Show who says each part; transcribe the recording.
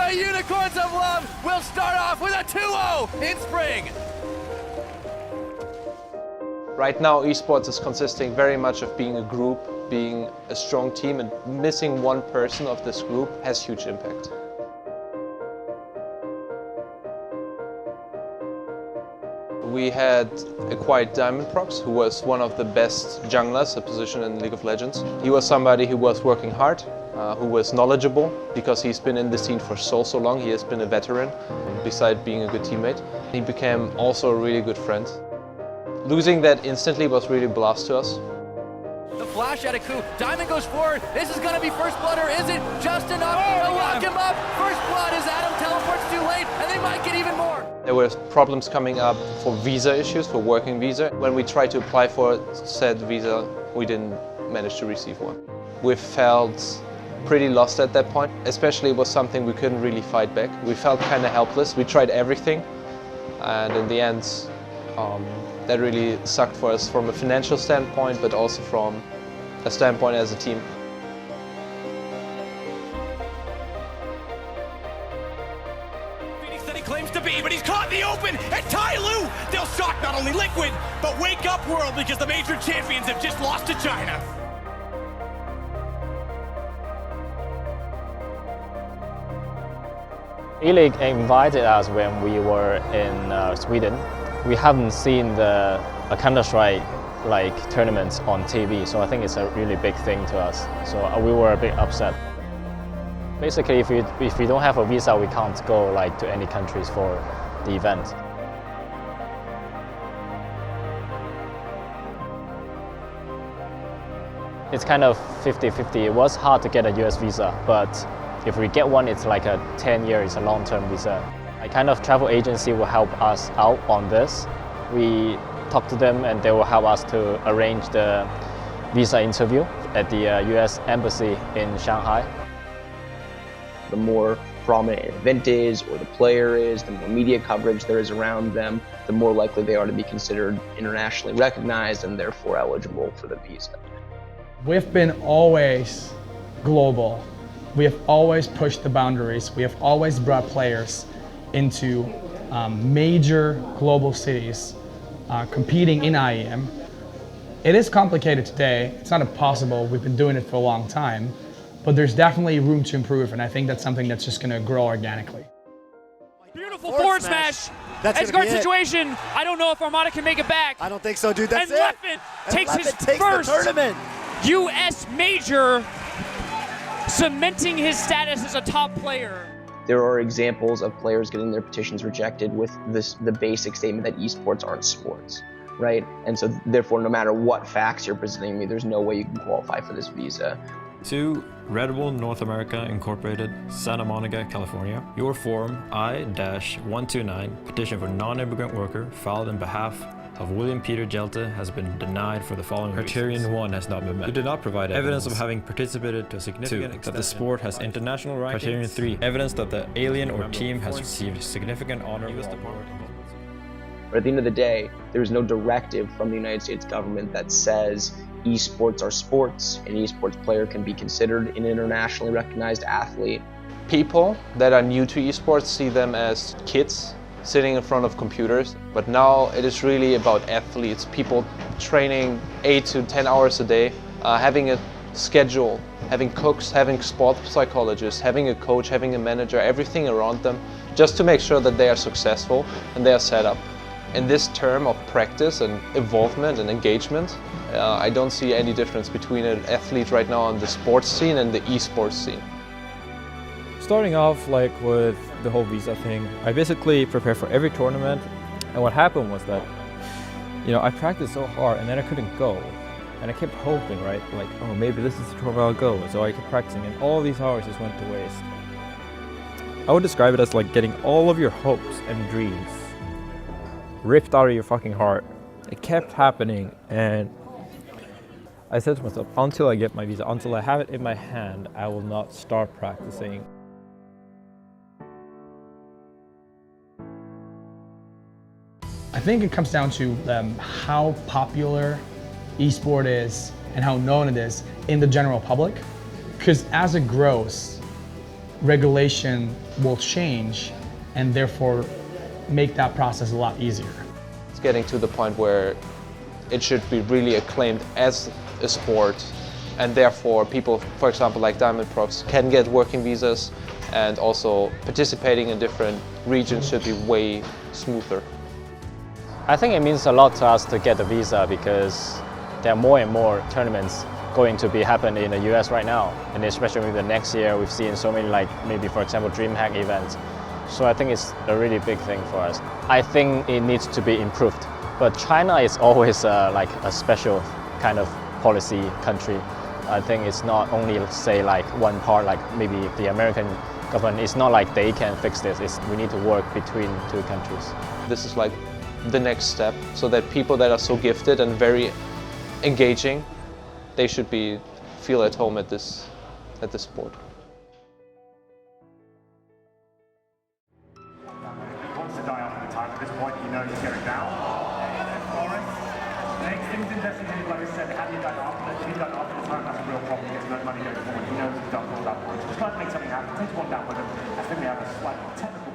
Speaker 1: The Unicorns of Love will start off with a 2-0 in spring.
Speaker 2: Right now, esports is consisting very much of being a group, being a strong team, and missing one person of this group has huge impact. We had acquired Diamondprox, who was one of the best junglers, a position in League of Legends. He was somebody who was working hard, who was knowledgeable, because he's been in the scene for so long. He has been a veteran, besides being a good teammate. He became also a really good friend. Losing that instantly was really a blast to us.
Speaker 1: The flash at a coup. Diamond goes forward. This is going to be first blood, or is it just enough to lock him up? First blood as Adam teleports too late, and they might get even more.
Speaker 2: There were problems coming up for visa issues, for working visa. When we tried to apply for said visa, we didn't manage to receive one. We felt pretty lost at that point. Especially it was something we couldn't really fight back. We felt kind of helpless. We tried everything, and in the end, that really sucked for us from a financial standpoint, but also from a standpoint as a team.
Speaker 3: Phoenix that he claims to be, but he's caught in the open, and Ty Lue, they'll shock not only Liquid, but wake up world, because the major champions have just lost to China.
Speaker 4: E-League invited us when we were in Sweden. We haven't seen the Counter-Strike tournaments on TV, so I think it's a really big thing to us. So we were a bit upset. Basically, if we don't have a visa, we can't go to any countries for the event. It's kind of 50-50. It was hard to get a US visa, but if we get one, it's like a 10-year, it's a long-term visa. A kind of travel agency will help us out on this. We talk to them and they will help us to arrange the visa interview at the US Embassy in Shanghai.
Speaker 5: The more prominent an event is, or the player is, the more media coverage there is around them, the more likely they are to be considered internationally recognized and therefore eligible for the visa.
Speaker 6: We've been always global. We have always pushed the boundaries. We have always brought players into major global cities competing in IEM. It is complicated today. It's not impossible. We've been doing it for a long time, but there's definitely room to improve, and I think that's something that's just going to grow organically.
Speaker 7: Beautiful forward smash. That's guard situation. I don't know if Armada can make it back.
Speaker 8: I don't think so, dude. That's
Speaker 7: and Leffen takes his first
Speaker 8: tournament.
Speaker 7: US major, cementing his status as a top player.
Speaker 5: There are examples of players getting their petitions rejected with the basic statement that esports aren't sports, right? And so therefore, no matter what facts you're presenting me, there's no way you can qualify for this visa.
Speaker 9: To Red Bull North America Incorporated, Santa Monica, California. Your form I-129, petition for non-immigrant worker, filed on behalf of William Peter Jelta, has been denied for the following Criterion reasons. 1 has not been met. You did not provide evidence of having participated to a significant extent that the sport has international rankings. Criterion 3, evidence that the alien or team has received significant honor.
Speaker 5: But at the end of the day, there is no directive from the United States government that says esports are sports, an esports player can be considered an internationally recognized athlete.
Speaker 2: People that are new to esports see them as kids sitting in front of computers, but now it is really about athletes, people training 8 to 10 hours a day, having a schedule, having cooks, having sports psychologists, having a coach, having a manager, everything around them, just to make sure that they are successful and they are set up. In this term of practice and involvement and engagement, I don't see any difference between an athlete right now on the sports scene and the esports scene.
Speaker 10: Starting off with the whole visa thing, I basically prepared for every tournament, and what happened was that, I practiced so hard and then I couldn't go, and I kept hoping, right, oh, maybe this is the tournament I'll go, so I kept practicing, and all these hours just went to waste. I would describe it as getting all of your hopes and dreams ripped out of your fucking heart. It kept happening, and I said to myself, until I get my visa, until I have it in my hand, I will not start practicing.
Speaker 6: I think it comes down to how popular esport is and how known it is in the general public. Because as it grows, regulation will change and therefore make that process a lot easier.
Speaker 2: It's getting to the point where it should be really acclaimed as a sport, and therefore people, for example, like Diamond Profs, can get working visas, and also participating in different regions should be way smoother.
Speaker 4: I think it means a lot to us to get the visa because there are more and more tournaments going to be happening in the US right now, and especially the next year we've seen so many, like maybe for example DreamHack events. So I think it's a really big thing for us. I think it needs to be improved, but China is always like a special kind of policy country. I think it's not only, say, like one part, like maybe the American government. It's not like they can fix this. We need to work between two countries.
Speaker 2: This is like the next step, so that people that are so gifted and very engaging, they should feel at home at this sport.
Speaker 8: He wants to die after the time. At this point, he knows he's going down. Next things investigated, like I said, have you done after the time? That's a real problem. He gets no money going forward. He knows he's done all that point. So he's trying to make something happen. Takes one down with him. I think we have a slight technical